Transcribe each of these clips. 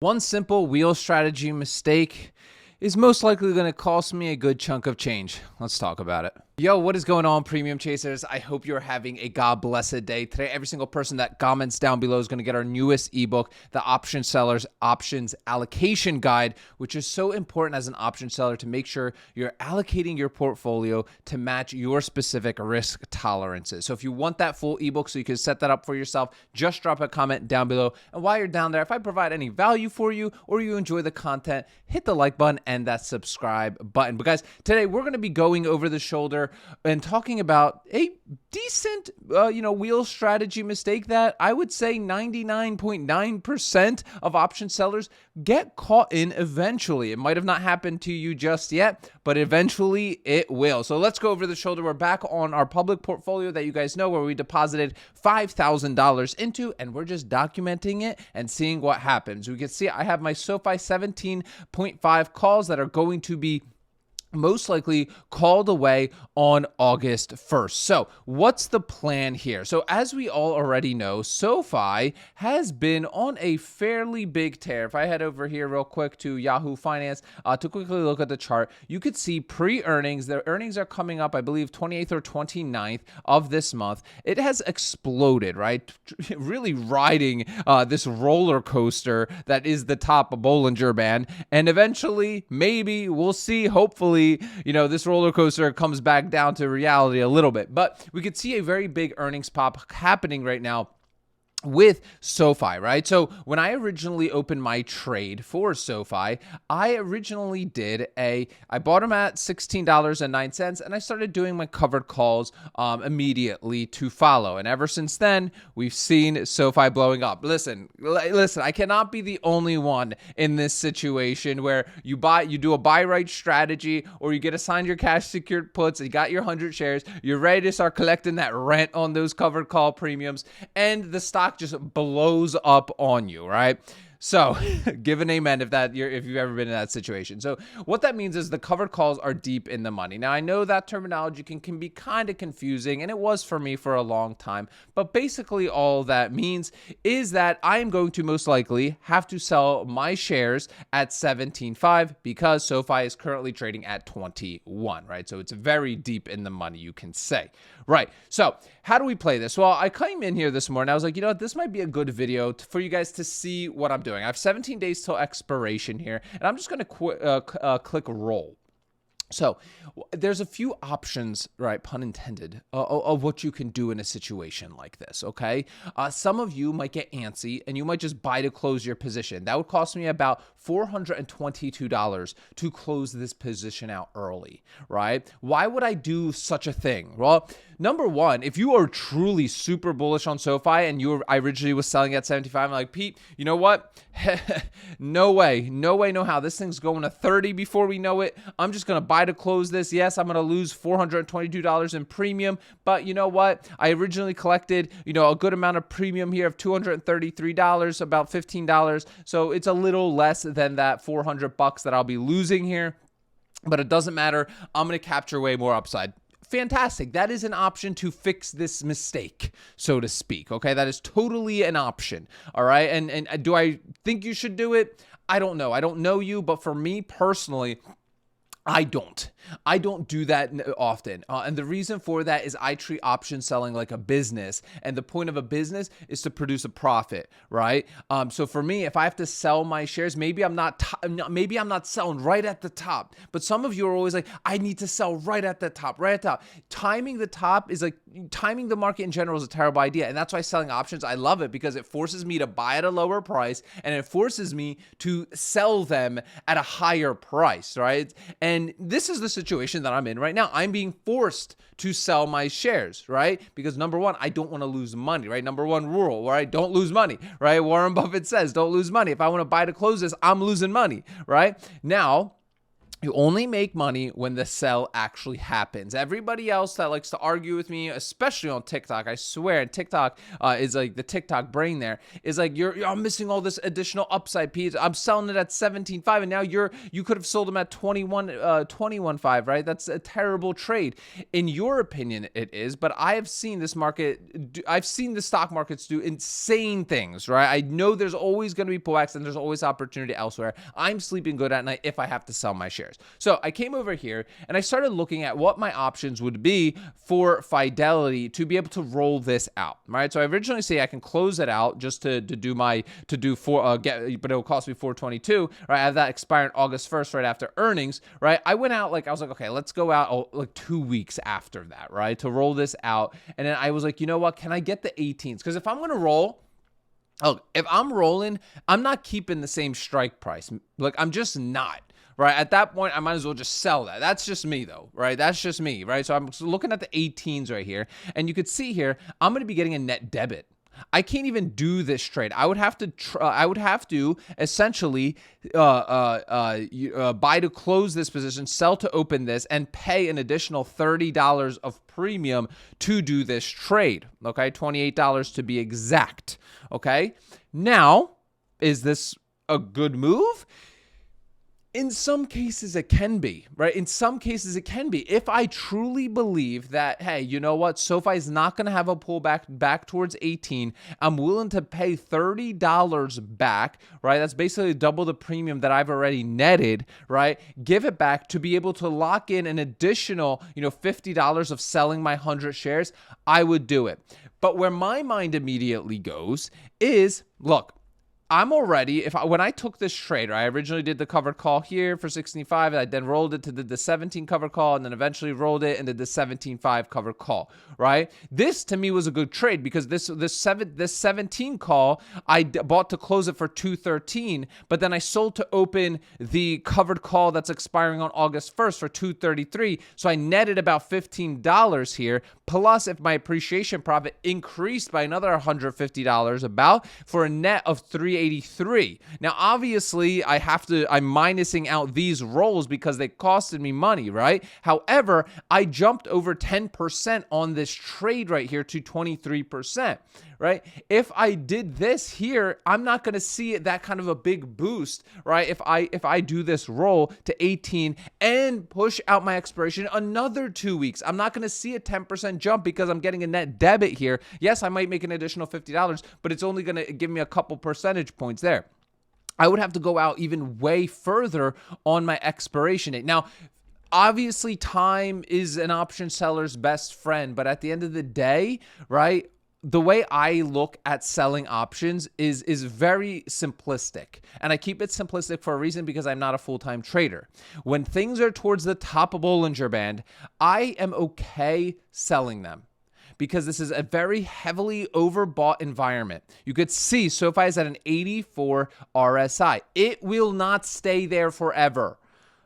One simple wheel strategy mistake is most likely going to cost me a good chunk of change. Let's talk about it. Yo, what is going on, Premium Chasers? I hope you're having a God blessed day. Today, every single person that comments down below is going to get our newest ebook, the Option Sellers Options Allocation Guide, which is so important as an option seller to make sure you're allocating your portfolio to match your specific risk tolerances. So if you want that full ebook so you can set that up for yourself, just drop a comment down below. And while you're down there, if I provide any value for you or you enjoy the content, hit the like button and that subscribe button. But guys, today we're going to be going over the shoulder and talking about a decent, wheel strategy mistake that I would say 99.9% of option sellers get caught in eventually. It might have not happened to you just yet, but eventually it will. So let's go over the shoulder. We're back on our public portfolio that you guys know where we deposited $5,000 into, and we're just documenting it and seeing what happens. We can see I have my SoFi 17.5 calls that are going to be most likely called away on August 1st. So what's the plan here? So as we all already know, SoFi has been on a fairly big tear. If I head over here real quick to Yahoo Finance to quickly look at the chart, you could see pre-earnings. Their earnings are coming up, I believe, 28th or 29th of this month. It has exploded, right? Really riding this roller coaster that is the top of Bollinger Band. And eventually, maybe, we'll see, hopefully, this roller coaster comes back down to reality a little bit. But we could see a very big earnings pop happening right now with SoFi, right? So when I originally opened my trade for SoFi, I originally I bought them at $16.09 and I started doing my covered calls immediately to follow. And ever since then, we've seen SoFi blowing up. Listen, I cannot be the only one in this situation where you do a buy right strategy or you get assigned your cash secured puts, you got your 100 shares, you're ready to start collecting that rent on those covered call premiums, and the stock just blows up on you, right? So give an amen if you've ever been in that situation. So what that means is the covered calls are deep in the money. Now, I know that terminology can be kind of confusing, and it was for me for a long time. But basically all that means is that I am going to most likely have to sell my shares at 17.5 because SoFi is currently trading at 21, right? So it's very deep in the money, you can say. Right. So how do we play this? Well, I came in here this morning. I was like, this might be a good video for you guys to see what I'm doing. I have 17 days till expiration here, and I'm just going to click roll. So there's a few options, right, pun intended, of what you can do in a situation like this, okay? Some of you might get antsy, and you might just buy to close your position. That would cost me about $422 to close this position out early, right? Why would I do such a thing? Well, number one, if you are truly super bullish on SoFi and I originally was selling at 75, I'm like, Pete, you know what? No way, no how. This thing's going to 30 before we know it. I'm just going to buy to close this. Yes, I'm going to lose $422 in premium, but you know what? I originally collected, a good amount of premium here of $233, about $15. So it's a little less than that $400 that I'll be losing here, but it doesn't matter. I'm going to capture way more upside. Fantastic. That is an option to fix this mistake, so to speak. Okay, that is totally an option. All right. And do I think you should do it? I don't know. I don't know you, but for me personally, I don't do that often. And the reason for that is I treat option selling like a business. And the point of a business is to produce a profit, right? So for me, if I have to sell my shares, maybe I'm not selling right at the top. But some of you are always like, I need to sell right at the top, right at the top. Timing the top is like, timing the market in general is a terrible idea. And that's why selling options, I love it because it forces me to buy at a lower price and it forces me to sell them at a higher price, right? And this is the situation that I'm in right now. I'm being forced to sell my shares, right? Because number one, I don't want to lose money, right? Number one rule, right? Don't lose money, right? Warren Buffett says, don't lose money. If I want to buy to close this, I'm losing money, right? Now, You only make money when the sell actually happens. Everybody else that likes to argue with me, especially on TikTok, I swear, TikTok is like the TikTok brain. There is like you're missing all this additional upside piece. I'm selling it at 17.5, and now you could have sold them at 21.5, right? That's a terrible trade, in your opinion. It is, but I have seen this market. I've seen the stock markets do insane things, right? I know there's always going to be pullbacks and there's always opportunity elsewhere. I'm sleeping good at night if I have to sell my shares. So I came over here and I started looking at what my options would be for Fidelity to be able to roll this out, right? So I originally say I can close it out just but it'll cost me 422, right? I have that expiring August 1st, right after earnings, right? I went out I was like, okay, let's go out like 2 weeks after that, right? To roll this out. And then I was like, you know what? Can I get the 18s? Because if I'm going to roll, if I'm rolling, I'm not keeping the same strike price. Like, I'm just not. Right. At that point, I might as well just sell that. That's just me, though. Right. That's just me. Right. So I'm looking at the 18s right here. And you could see here, I'm going to be getting a net debit. I can't even do this trade. I would have to essentially buy to close this position, sell to open this, and pay an additional $30 of premium to do this trade. Okay. $28 to be exact. Okay. Now, is this a good move? In some cases, it can be, right? In some cases, it can be. If I truly believe that, hey, you know what? SoFi is not going to have a pullback back towards 18. I'm willing to pay $30 back, right? That's basically double the premium that I've already netted, right? Give it back to be able to lock in an additional, $50 of selling my 100 shares. I would do it. But where my mind immediately goes is, look, I'm already, when I took this trade, right, I originally did the covered call here for 16.5, and I then rolled it to the 17 covered call, and then eventually rolled it and did the 17.5 covered call, right? This to me was a good trade because this 17 call, I bought to close it for 213, but then I sold to open the covered call that's expiring on August 1st for 233. So I netted about $15 here. Plus, if my appreciation profit increased by another $150 for a net of 383. Now, obviously, I'm minusing out these rolls because they costed me money, right? However, I jumped over 10% on this trade right here to 23%, right? If I did this here, I'm not going to see that kind of a big boost, right? If I do this roll to 18 and push out my expiration another 2 weeks, I'm not going to see a 10% jump because I'm getting a net debit here. Yes, I might make an additional $50, but it's only going to give me a couple percentage points there. I would have to go out even way further on my expiration date. Now, obviously, time is an option seller's best friend, but at the end of the day, right, the way I look at selling options is very simplistic. And I keep it simplistic for a reason because I'm not a full-time trader. When things are towards the top of Bollinger Band, I am okay selling them, because this is a very heavily overbought environment. You could see SoFi is at an 84 RSI. It will not stay there forever,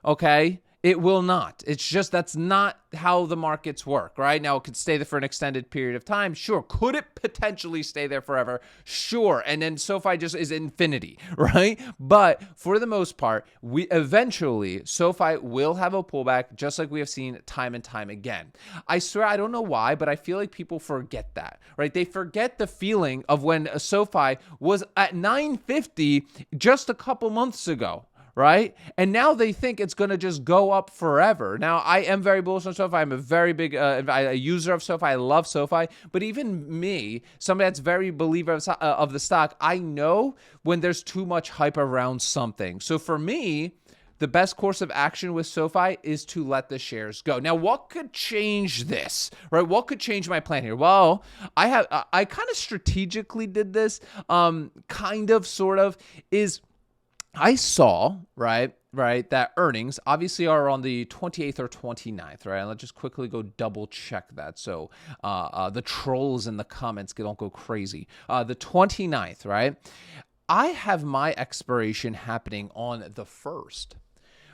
okay? It will not. It's just that's not how the markets work, right? Now, it could stay there for an extended period of time. Sure. Could it potentially stay there forever? Sure. And then SoFi just is infinity, right? But for the most part, eventually SoFi will have a pullback, just like we have seen time and time again. I swear, I don't know why, but I feel like people forget that, right? They forget the feeling of when a SoFi was at 950 just a couple months ago, right? And now they think it's going to just go up forever. Now, I am very bullish on SoFi. I'm a very big a user of SoFi. I love SoFi. But even me, somebody that's very believer of the stock, I know when there's too much hype around something. So for me, the best course of action with SoFi is to let the shares go. Now, what could change this, right? What could change my plan here? Well, I kind of strategically did this, I saw, right, that earnings obviously are on the 28th or 29th, right? And let's just quickly go double check that. So the trolls in the comments don't go crazy. The 29th, right? I have my expiration happening on the 1st.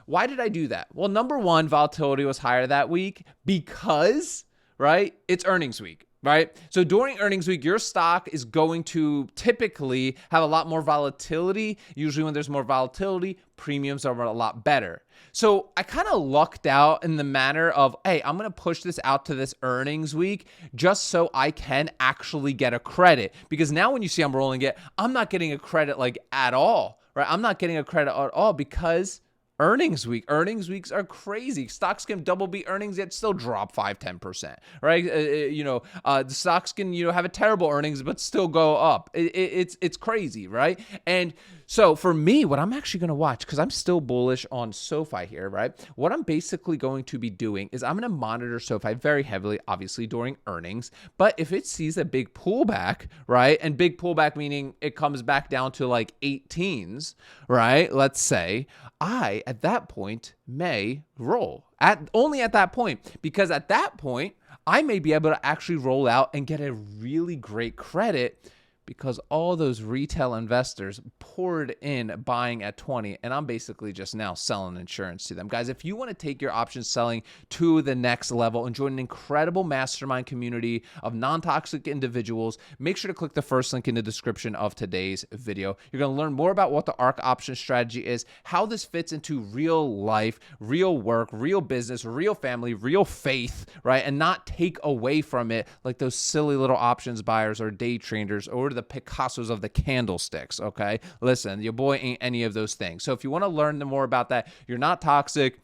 Why did I do that? Well, number one, volatility was higher that week because, right, it's earnings week. right? So during earnings week, your stock is going to typically have a lot more volatility. Usually when there's more volatility, premiums are a lot better. So I kind of lucked out in the manner of, hey, I'm going to push this out to this earnings week just so I can actually get a credit. Because now when you see I'm rolling it, I'm not getting a credit like at all, right? I'm not getting a credit at all because earnings weeks are crazy. Stocks can double beat earnings yet still drop 5-10%, right? The stocks can have a terrible earnings but still go up. It's crazy, right? And so for me, what I'm actually going to watch, because I'm still bullish on SoFi here, right? What I'm basically going to be doing is I'm going to monitor SoFi very heavily, obviously during earnings. But if it sees a big pullback, right? And big pullback meaning it comes back down to like 18s, right? Let's say I, at that point, may roll only at that point, because at that point, I may be able to actually roll out and get a really great credit because all those retail investors poured in buying at 20, and I'm basically just now selling insurance to them. Guys, if you want to take your option selling to the next level and join an incredible mastermind community of non-toxic individuals, make sure to click the first link in the description of today's video. You're going to learn more about what the ARC option strategy is, how this fits into real life, real work, real business, real family, real faith, right? And not take away from it like those silly little options buyers or day traders or the Picassos of the candlesticks, okay? Listen, your boy ain't any of those things. So if you want to learn more about that, you're not toxic,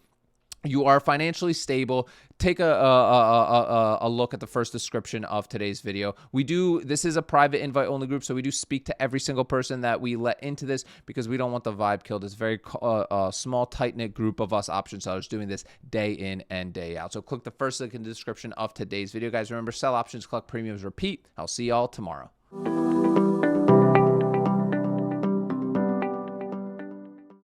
you are financially stable, take a look at the first description of today's video. This is a private invite only group, so we do speak to every single person that we let into this because we don't want the vibe killed. It's a very small, tight-knit group of us option sellers doing this day in and day out. So click the first link in the description of today's video. Guys, remember, sell options, collect premiums, repeat. I'll see y'all tomorrow.